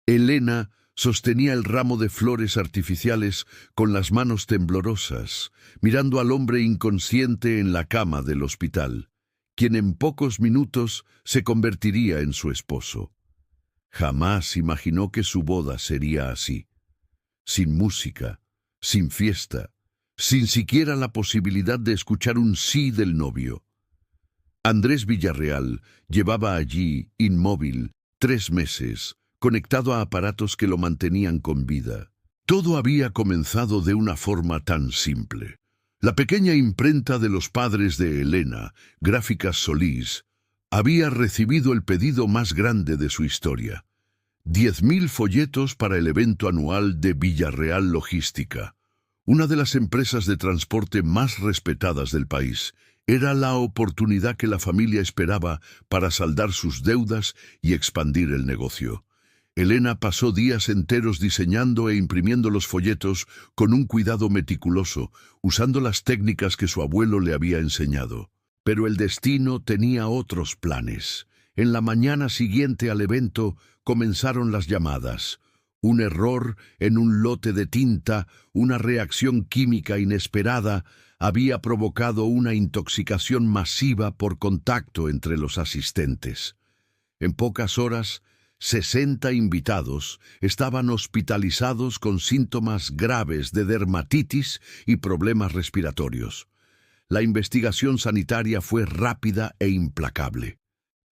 Elena sostenía el ramo de flores artificiales con las manos temblorosas, mirando al hombre inconsciente en la cama del hospital, quien en pocos minutos se convertiría en su esposo. Jamás imaginó que su boda sería así, sin música, sin fiesta, sin siquiera la posibilidad de escuchar un sí del novio. Andrés Villarreal llevaba allí, inmóvil, 3 meses, conectado a aparatos que lo mantenían con vida. Todo había comenzado de una forma tan simple. La pequeña imprenta de los padres de Elena, Gráficas Solís, había recibido el pedido más grande de su historia: 10.000 folletos para el evento anual de Villarreal Logística, una de las empresas de transporte más respetadas del país. Era la oportunidad que la familia esperaba para saldar sus deudas y expandir el negocio. Elena pasó días enteros diseñando e imprimiendo los folletos con un cuidado meticuloso, usando las técnicas que su abuelo le había enseñado. Pero el destino tenía otros planes. En la mañana siguiente al evento comenzaron las llamadas. Un error en un lote de tinta, una reacción química inesperada, había provocado una intoxicación masiva por contacto entre los asistentes. En pocas horas, 60 invitados estaban hospitalizados con síntomas graves de dermatitis y problemas respiratorios. La investigación sanitaria fue rápida e implacable.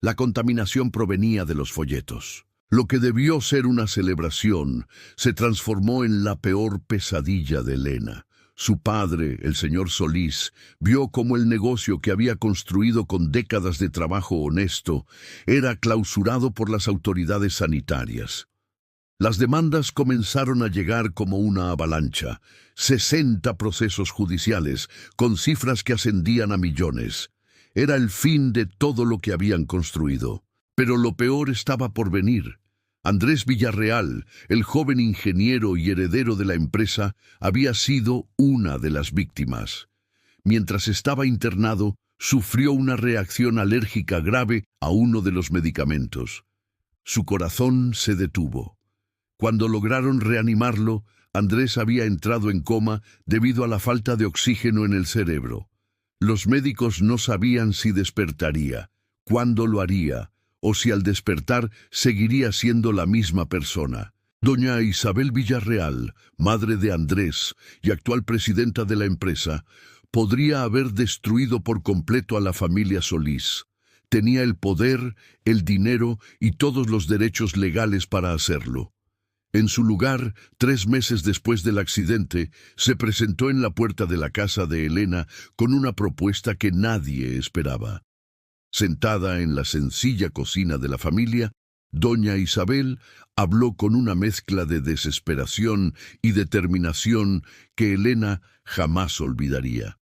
La contaminación provenía de los folletos. Lo que debió ser una celebración se transformó en la peor pesadilla de Elena. Su padre, el señor Solís, vio cómo el negocio que había construido con décadas de trabajo honesto era clausurado por las autoridades sanitarias. Las demandas comenzaron a llegar como una avalancha, 60 procesos judiciales, con cifras que ascendían a millones. Era el fin de todo lo que habían construido. Pero lo peor estaba por venir. Andrés Villarreal, el joven ingeniero y heredero de la empresa, había sido una de las víctimas. Mientras estaba internado, sufrió una reacción alérgica grave a uno de los medicamentos. Su corazón se detuvo. Cuando lograron reanimarlo, Andrés había entrado en coma debido a la falta de oxígeno en el cerebro. Los médicos no sabían si despertaría, cuándo lo haría, o si al despertar seguiría siendo la misma persona. Doña Isabel Villarreal, madre de Andrés y actual presidenta de la empresa, podría haber destruido por completo a la familia Solís. Tenía el poder, el dinero y todos los derechos legales para hacerlo. En su lugar, 3 meses después del accidente, se presentó en la puerta de la casa de Elena con una propuesta que nadie esperaba. Sentada en la sencilla cocina de la familia, doña Isabel habló con una mezcla de desesperación y determinación que Elena jamás olvidaría.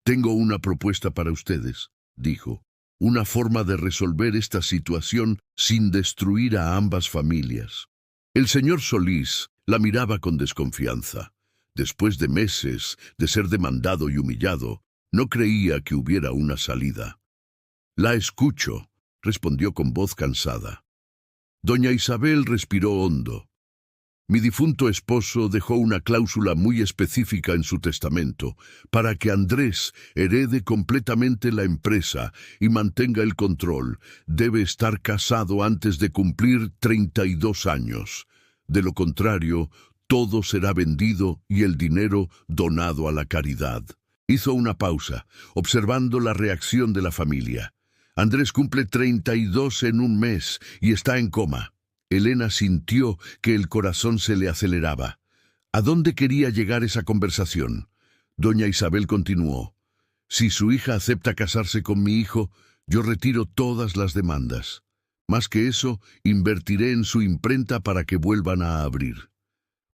«Tengo una propuesta para ustedes», dijo, «una forma de resolver esta situación sin destruir a ambas familias». El señor Solís la miraba con desconfianza. Después de meses de ser demandado y humillado, no creía que hubiera una salida. «La escucho», respondió con voz cansada. Doña Isabel respiró hondo. «Mi difunto esposo dejó una cláusula muy específica en su testamento para que Andrés herede completamente la empresa y mantenga el control. Debe estar casado antes de cumplir 32 años. De lo contrario, todo será vendido y el dinero donado a la caridad». Hizo una pausa, observando la reacción de la familia. Andrés cumple 32 en un mes y está en coma. Elena sintió que el corazón se le aceleraba. ¿A dónde quería llegar esa conversación? Doña Isabel continuó. «Si su hija acepta casarse con mi hijo, yo retiro todas las demandas. Más que eso, invertiré en su imprenta para que vuelvan a abrir.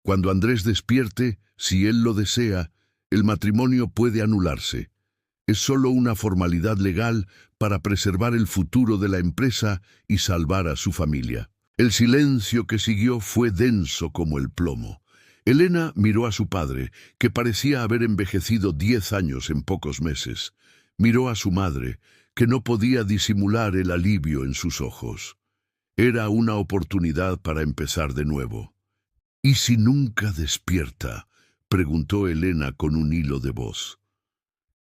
Cuando Andrés despierte, si él lo desea, el matrimonio puede anularse. Es solo una formalidad legal para preservar el futuro de la empresa y salvar a su familia». El silencio que siguió fue denso como el plomo. Elena miró a su padre, que parecía haber envejecido 10 años en pocos meses. Miró a su madre, que no podía disimular el alivio en sus ojos. Era una oportunidad para empezar de nuevo. ¿Y si nunca despierta?, preguntó Elena con un hilo de voz.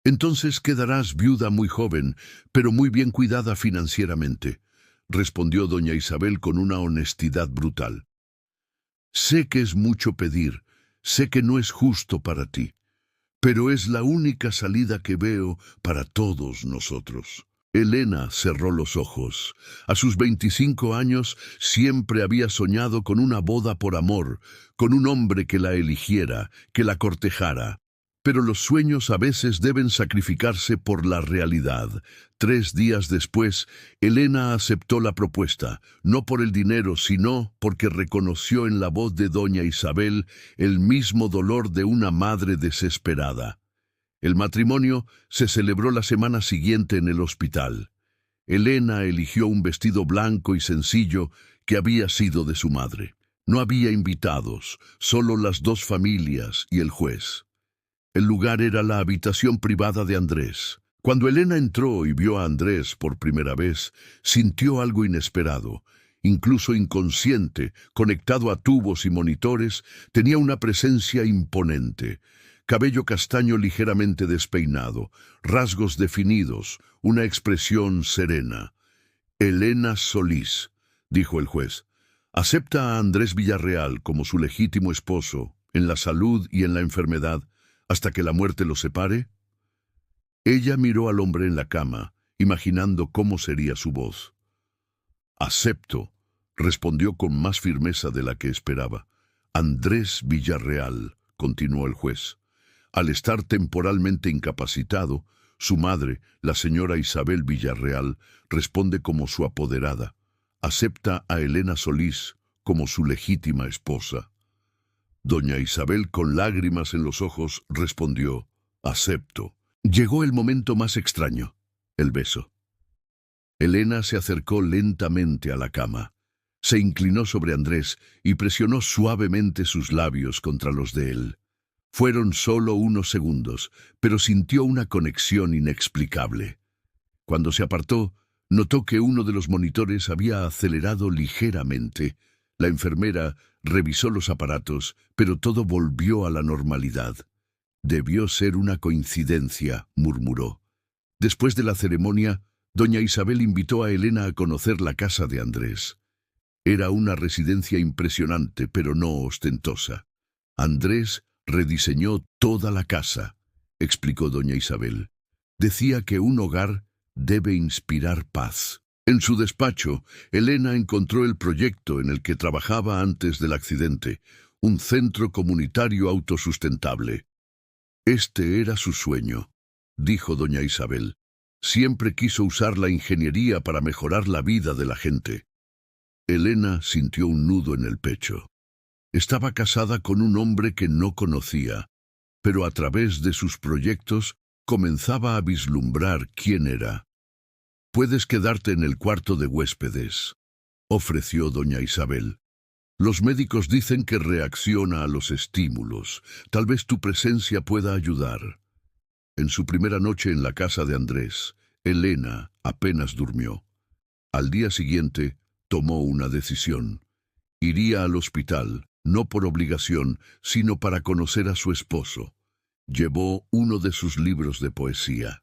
Entonces quedarás viuda muy joven, pero muy bien cuidada financieramente, respondió doña Isabel con una honestidad brutal. Sé que es mucho pedir, sé que no es justo para ti, pero es la única salida que veo para todos nosotros. Elena cerró los ojos. A sus 25 años siempre había soñado con una boda por amor, con un hombre que la eligiera, que la cortejara. Pero los sueños a veces deben sacrificarse por la realidad. 3 días después, Elena aceptó la propuesta, no por el dinero, sino porque reconoció en la voz de doña Isabel el mismo dolor de una madre desesperada. El matrimonio se celebró la semana siguiente en el hospital. Elena eligió un vestido blanco y sencillo que había sido de su madre. No había invitados, solo las 2 familias y el juez. El lugar era la habitación privada de Andrés. Cuando Elena entró y vio a Andrés por primera vez, sintió algo inesperado. Incluso inconsciente, conectado a tubos y monitores, tenía una presencia imponente. Cabello castaño ligeramente despeinado, rasgos definidos, una expresión serena. Elena Solís, dijo el juez, ¿acepta a Andrés Villarreal como su legítimo esposo, en la salud y en la enfermedad, hasta que la muerte los separe? Ella miró al hombre en la cama, imaginando cómo sería su voz. Acepto, respondió con más firmeza de la que esperaba. Andrés Villarreal, continuó el juez. Al estar temporalmente incapacitado, su madre, la señora Isabel Villarreal, responde como su apoderada. Acepta a Elena Solís como su legítima esposa. Doña Isabel, con lágrimas en los ojos, respondió, acepto. Llegó el momento más extraño, el beso. Elena se acercó lentamente a la cama. Se inclinó sobre Andrés y presionó suavemente sus labios contra los de él. Fueron solo unos segundos, pero sintió una conexión inexplicable. Cuando se apartó, notó que uno de los monitores había acelerado ligeramente. La enfermera revisó los aparatos, pero todo volvió a la normalidad. Debió ser una coincidencia, murmuró. Después de la ceremonia, doña Isabel invitó a Elena a conocer la casa de Andrés. Era una residencia impresionante, pero no ostentosa. Andrés rediseñó toda la casa, explicó doña Isabel. Decía que un hogar debe inspirar paz. En su despacho, Elena encontró el proyecto en el que trabajaba antes del accidente, un centro comunitario autosustentable. Este era su sueño, dijo doña Isabel. Siempre quiso usar la ingeniería para mejorar la vida de la gente. Elena sintió un nudo en el pecho. Estaba casada con un hombre que no conocía, pero a través de sus proyectos comenzaba a vislumbrar quién era. «Puedes quedarte en el cuarto de huéspedes», ofreció doña Isabel. «Los médicos dicen que reacciona a los estímulos. Tal vez tu presencia pueda ayudar». En su primera noche en la casa de Andrés, Elena apenas durmió. Al día siguiente, tomó una decisión. Iría al hospital, no por obligación, sino para conocer a su esposo. Llevó uno de sus libros de poesía.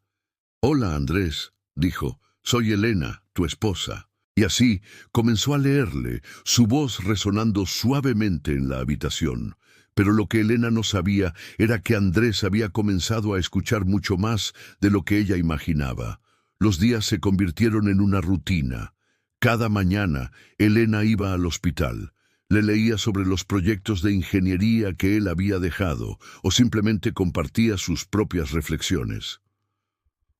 «Hola, Andrés», dijo, «soy Elena, tu esposa». Y así comenzó a leerle, su voz resonando suavemente en la habitación. Pero lo que Elena no sabía era que Andrés había comenzado a escuchar mucho más de lo que ella imaginaba. Los días se convirtieron en una rutina. Cada mañana, Elena iba al hospital. Le leía sobre los proyectos de ingeniería que él había dejado, o simplemente compartía sus propias reflexiones.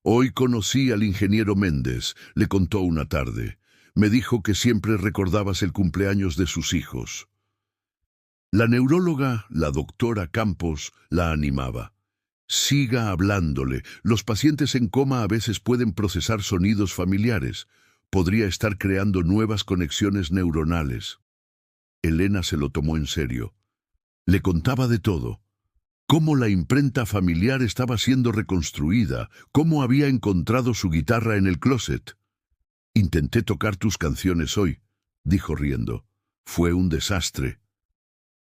«Hoy conocí al ingeniero Méndez», le contó una tarde. «Me dijo que siempre recordabas el cumpleaños de sus hijos». La neuróloga, la doctora Campos, la animaba. «Siga hablándole. Los pacientes en coma a veces pueden procesar sonidos familiares. Podría estar creando nuevas conexiones neuronales». Elena se lo tomó en serio. Le contaba de todo. Cómo la imprenta familiar estaba siendo reconstruida, cómo había encontrado su guitarra en el closet. «Intenté tocar tus canciones hoy», dijo riendo. Fue un desastre.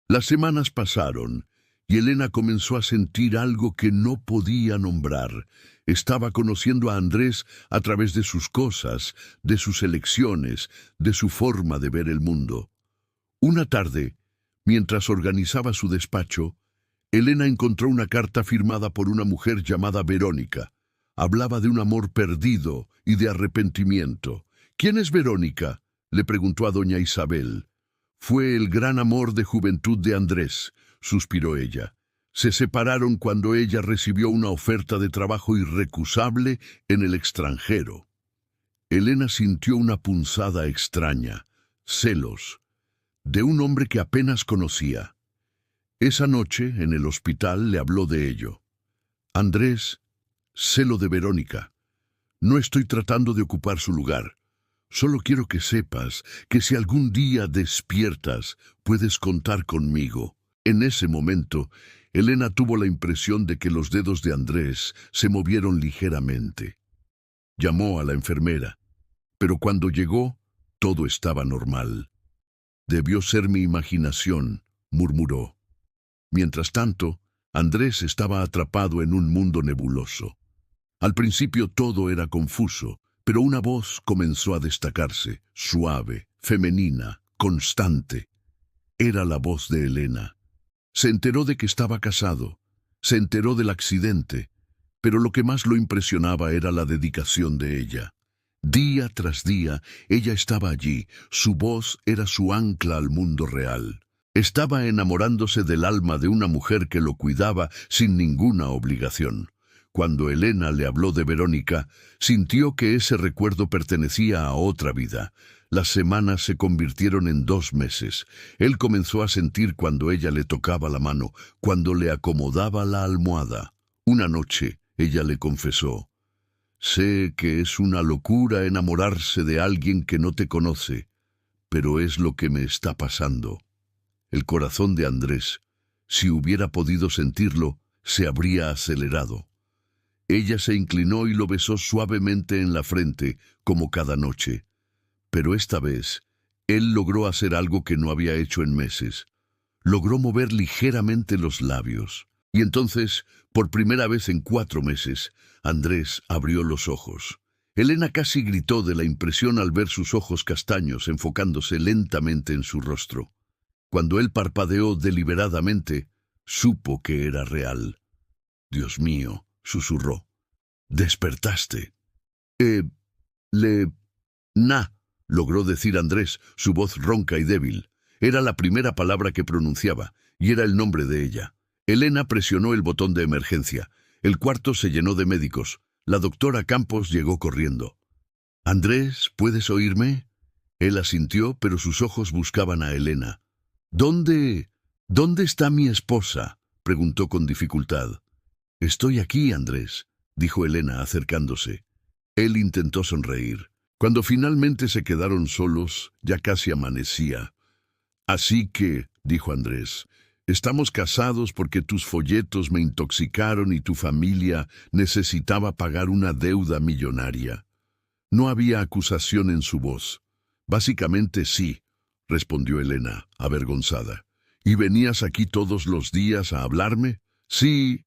Las semanas pasaron y Elena comenzó a sentir algo que no podía nombrar. Estaba conociendo a Andrés a través de sus cosas, de sus elecciones, de su forma de ver el mundo. Una tarde, mientras organizaba su despacho, Elena encontró una carta firmada por una mujer llamada Verónica. Hablaba de un amor perdido y de arrepentimiento. ¿Quién es Verónica?, le preguntó a doña Isabel. Fue el gran amor de juventud de Andrés, suspiró ella. Se separaron cuando ella recibió una oferta de trabajo irrecusable en el extranjero. Elena sintió una punzada extraña, celos, de un hombre que apenas conocía. Esa noche, en el hospital, le habló de ello. Andrés, celo de Verónica. No estoy tratando de ocupar su lugar. Solo quiero que sepas que si algún día despiertas, puedes contar conmigo. En ese momento, Elena tuvo la impresión de que los dedos de Andrés se movieron ligeramente. Llamó a la enfermera, pero cuando llegó, todo estaba normal. Debió ser mi imaginación, murmuró. Mientras tanto, Andrés estaba atrapado en un mundo nebuloso. Al principio todo era confuso, pero una voz comenzó a destacarse, suave, femenina, constante. Era la voz de Elena. Se enteró de que estaba casado, se enteró del accidente, pero lo que más lo impresionaba era la dedicación de ella. Día tras día, ella estaba allí, su voz era su ancla al mundo real. Estaba enamorándose del alma de una mujer que lo cuidaba sin ninguna obligación. Cuando Elena le habló de Verónica, sintió que ese recuerdo pertenecía a otra vida. Las semanas se convirtieron en 2 meses. Él comenzó a sentir cuando ella le tocaba la mano, cuando le acomodaba la almohada. Una noche, ella le confesó: «Sé que es una locura enamorarse de alguien que no te conoce, pero es lo que me está pasando». El corazón de Andrés, si hubiera podido sentirlo, se habría acelerado. Ella se inclinó y lo besó suavemente en la frente, como cada noche. Pero esta vez, él logró hacer algo que no había hecho en meses. Logró mover ligeramente los labios. Y entonces, por primera vez en 4 meses, Andrés abrió los ojos. Elena casi gritó de la impresión al ver sus ojos castaños enfocándose lentamente en su rostro. Cuando él parpadeó deliberadamente, supo que era real. «Dios mío», susurró. «¿Despertaste?» Logró decir Andrés, su voz ronca y débil. Era la primera palabra que pronunciaba, y era el nombre de ella. Elena presionó el botón de emergencia. El cuarto se llenó de médicos. La doctora Campos llegó corriendo. «Andrés, ¿puedes oírme?» Él asintió, pero sus ojos buscaban a Elena. ¿Dónde está mi esposa?», preguntó con dificultad. «Estoy aquí, Andrés», dijo Elena acercándose. Él intentó sonreír. Cuando finalmente se quedaron solos, ya casi amanecía. «Así que», dijo Andrés, «estamos casados porque tus folletos me intoxicaron y tu familia necesitaba pagar una deuda millonaria». No había acusación en su voz. «Básicamente sí», respondió Elena, avergonzada. «¿Y venías aquí todos los días a hablarme?» «Sí».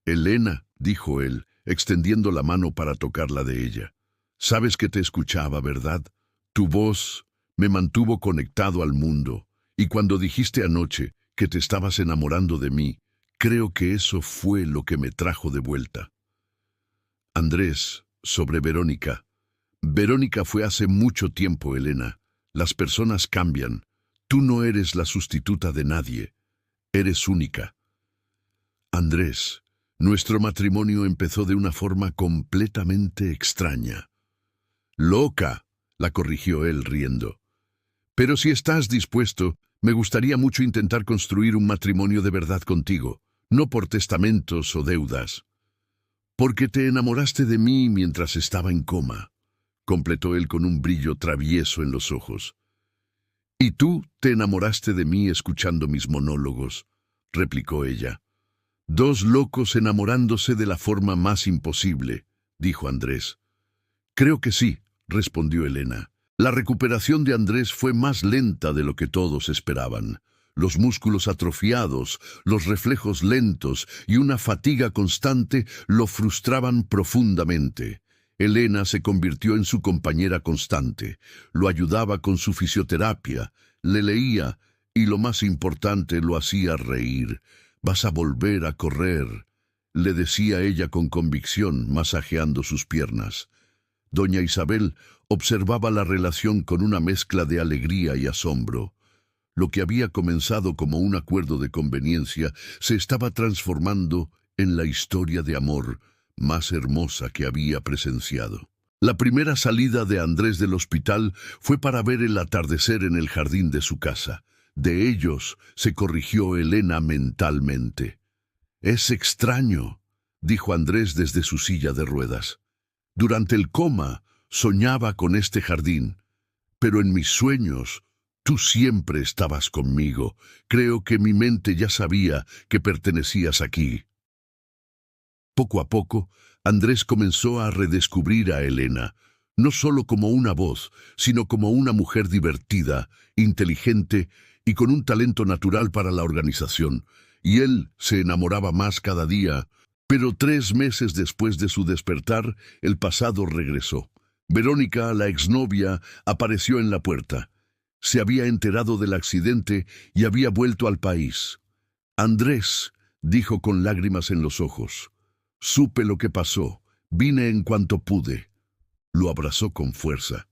«Elena», dijo él, extendiendo la mano para tocarla de ella. «Sabes que te escuchaba, ¿verdad? Tu voz me mantuvo conectado al mundo, y cuando dijiste anoche que te estabas enamorando de mí, creo que eso fue lo que me trajo de vuelta». Andrés, sobre Verónica. «Verónica fue hace mucho tiempo, Elena. Las personas cambian. Tú no eres la sustituta de nadie. Eres única». «Andrés, nuestro matrimonio empezó de una forma completamente extraña». «Loca», la corrigió él riendo. «Pero si estás dispuesto, me gustaría mucho intentar construir un matrimonio de verdad contigo, no por testamentos o deudas». «Porque te enamoraste de mí mientras estaba en coma», completó él con un brillo travieso en los ojos. «Y tú te enamoraste de mí escuchando mis monólogos», replicó ella. «2 locos enamorándose de la forma más imposible», dijo Andrés. «Creo que sí», respondió Elena. La recuperación de Andrés fue más lenta de lo que todos esperaban. Los músculos atrofiados, los reflejos lentos y una fatiga constante lo frustraban profundamente. Elena se convirtió en su compañera constante, lo ayudaba con su fisioterapia, le leía y, lo más importante, lo hacía reír. «Vas a volver a correr», le decía ella con convicción, masajeando sus piernas. Doña Isabel observaba la relación con una mezcla de alegría y asombro. Lo que había comenzado como un acuerdo de conveniencia se estaba transformando en la historia de amor más hermosa que había presenciado. La primera salida de Andrés del hospital fue para ver el atardecer en el jardín de su casa. De ellos se corrigió Elena mentalmente. «Es extraño», dijo Andrés desde su silla de ruedas. «Durante el coma soñaba con este jardín, pero en mis sueños tú siempre estabas conmigo. Creo que mi mente ya sabía que pertenecías aquí». Poco a poco, Andrés comenzó a redescubrir a Elena, no solo como una voz, sino como una mujer divertida, inteligente y con un talento natural para la organización, y él se enamoraba más cada día. Pero 3 meses después de su despertar, el pasado regresó. Verónica, la exnovia, apareció en la puerta. Se había enterado del accidente y había vuelto al país. «Andrés», dijo con lágrimas en los ojos, «supe lo que pasó. Vine en cuanto pude». Lo abrazó con fuerza.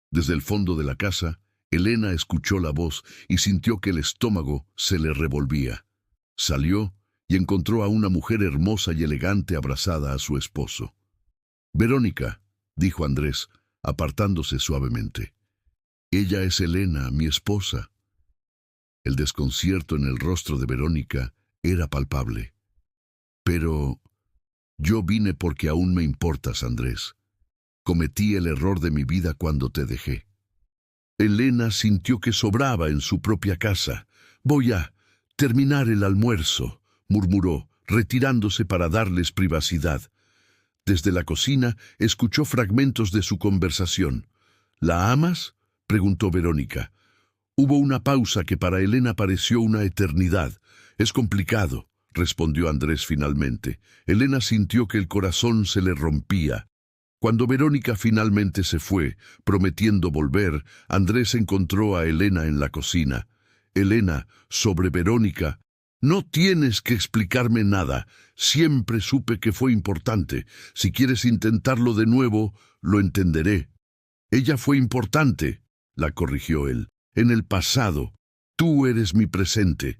Desde el fondo de la casa, Elena escuchó la voz y sintió que el estómago se le revolvía. Salió y encontró a una mujer hermosa y elegante abrazada a su esposo. «Verónica», dijo Andrés, apartándose suavemente. «Ella es Elena, mi esposa». El desconcierto en el rostro de Verónica era palpable. «Pero yo vine porque aún me importas, Andrés. Cometí el error de mi vida cuando te dejé». Elena sintió que sobraba en su propia casa. «Voy a terminar el almuerzo», murmuró, retirándose para darles privacidad. Desde la cocina escuchó fragmentos de su conversación. «¿La amas?», preguntó Verónica. Hubo una pausa que para Elena pareció una eternidad. «Es complicado», respondió Andrés finalmente. Elena sintió que el corazón se le rompía. Cuando Verónica finalmente se fue, prometiendo volver, Andrés encontró a Elena en la cocina. «Elena, sobre Verónica, no tienes que explicarme nada. Siempre supe que fue importante. Si quieres intentarlo de nuevo, lo entenderé». «Ella fue importante», la corrigió él, «en el pasado. Tú eres mi presente».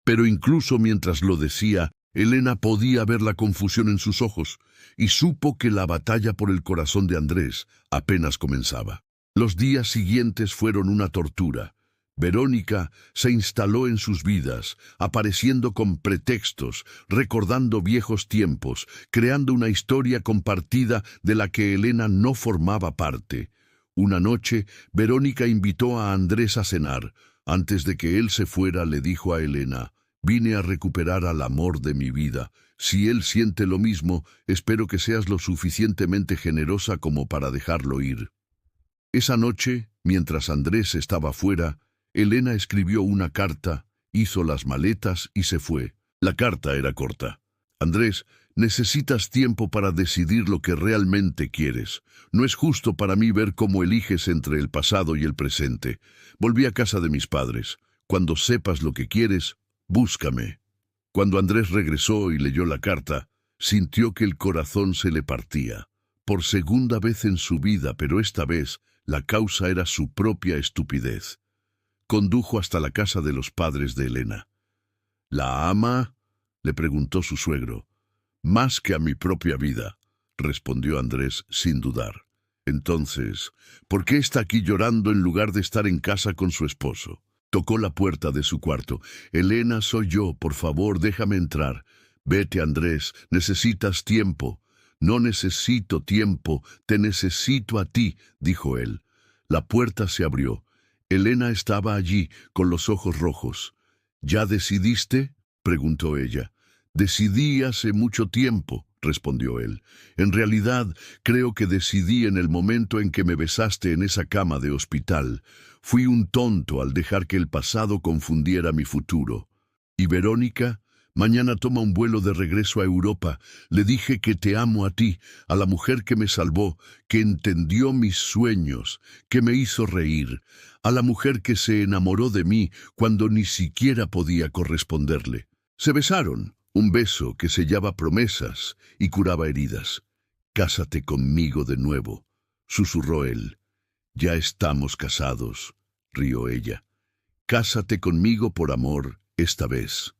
Pero incluso mientras lo decía, Elena podía ver la confusión en sus ojos y supo que la batalla por el corazón de Andrés apenas comenzaba. Los días siguientes fueron una tortura. Verónica se instaló en sus vidas, apareciendo con pretextos, recordando viejos tiempos, creando una historia compartida de la que Elena no formaba parte. Una noche, Verónica invitó a Andrés a cenar. Antes de que él se fuera, le dijo a Elena: «Vine a recuperar al amor de mi vida. Si él siente lo mismo, espero que seas lo suficientemente generosa como para dejarlo ir». Esa noche, mientras Andrés estaba fuera, Elena escribió una carta, hizo las maletas y se fue. La carta era corta. «Andrés, necesitas tiempo para decidir lo que realmente quieres. No es justo para mí ver cómo eliges entre el pasado y el presente. Volví a casa de mis padres. Cuando sepas lo que quieres, búscame». Cuando Andrés regresó y leyó la carta, sintió que el corazón se le partía. Por segunda vez en su vida, pero esta vez la causa era su propia estupidez. Condujo hasta la casa de los padres de Elena. «¿La ama?», le preguntó su suegro. «Más que a mi propia vida», respondió Andrés sin dudar. «Entonces, ¿por qué está aquí llorando en lugar de estar en casa con su esposo?». Tocó la puerta de su cuarto. «Elena, soy yo, por favor, déjame entrar». «Vete, Andrés, necesitas tiempo». «No necesito tiempo, te necesito a ti», dijo él. La puerta se abrió. Elena estaba allí, con los ojos rojos. «¿Ya decidiste?», preguntó ella. «Decidí hace mucho tiempo», respondió él. En realidad, creo que decidí en el momento en que me besaste en esa cama de hospital. Fui un tonto al dejar que el pasado confundiera mi futuro. Y Verónica, mañana toma un vuelo de regreso a Europa. Le dije que te amo a ti, a la mujer que me salvó, que entendió mis sueños, que me hizo reír, a la mujer que se enamoró de mí cuando ni siquiera podía corresponderle. Se besaron. Un beso que sellaba promesas y curaba heridas. «Cásate conmigo de nuevo», susurró él. «Ya estamos casados», rió ella. «Cásate conmigo por amor, esta vez».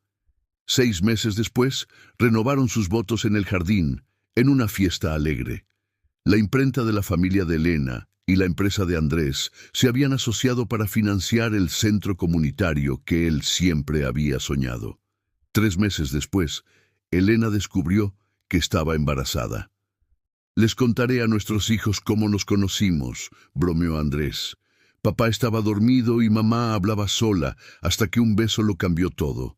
6 meses después, renovaron sus votos en el jardín, en una fiesta alegre. La imprenta de la familia de Elena y la empresa de Andrés se habían asociado para financiar el centro comunitario que él siempre había soñado. 3 meses después, Elena descubrió que estaba embarazada. «Les contaré a nuestros hijos cómo nos conocimos», bromeó Andrés. «Papá estaba dormido y mamá hablaba sola hasta que un beso lo cambió todo.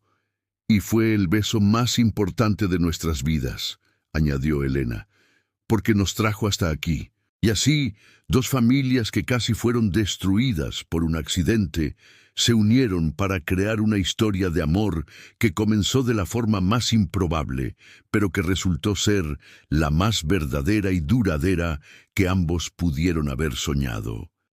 Y fue el beso más importante de nuestras vidas», añadió Elena, «porque nos trajo hasta aquí». Y así, 2 familias que casi fueron destruidas por un accidente se unieron para crear una historia de amor que comenzó de la forma más improbable, pero que resultó ser la más verdadera y duradera que ambos pudieron haber soñado.